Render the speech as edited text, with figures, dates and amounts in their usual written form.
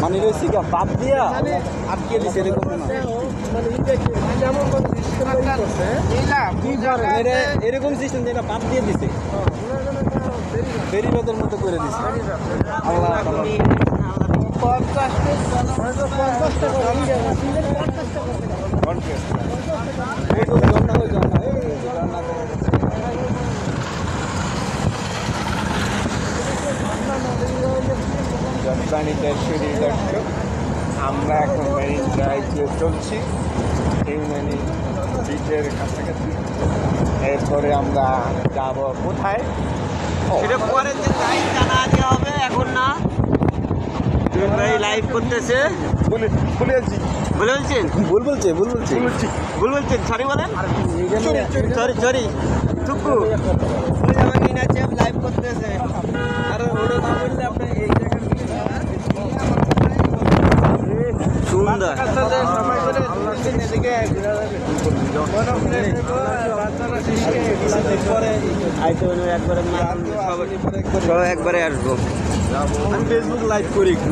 মানে বাদ দিয়া আটকে দিচ্ছে এরকম সিস্টেম যেটা বাদ দিয়ে দিছে বেরিবাদের মতো করে দিছে। আল্লাহ আমরা এখন মেরিন ড্রাইভ দিয়ে চলছি হিউম্যানি বিচের কাছাকাছি। এরপরে আমরা যাব কোথায় সেটা পরে যে লাইভ জানা দেওয়া হবে, এখন না। জুয়েল ভাই লাইভ করতেছে। বলে বলছেন সরি বলেন, সরি টুকু আমাকে নাচে লাইভ করতেছে। আর ওটা না বললে আপনি এই সুন্দর একবারে আসবো। আমি ফেসবুক লাইভ করি একটু।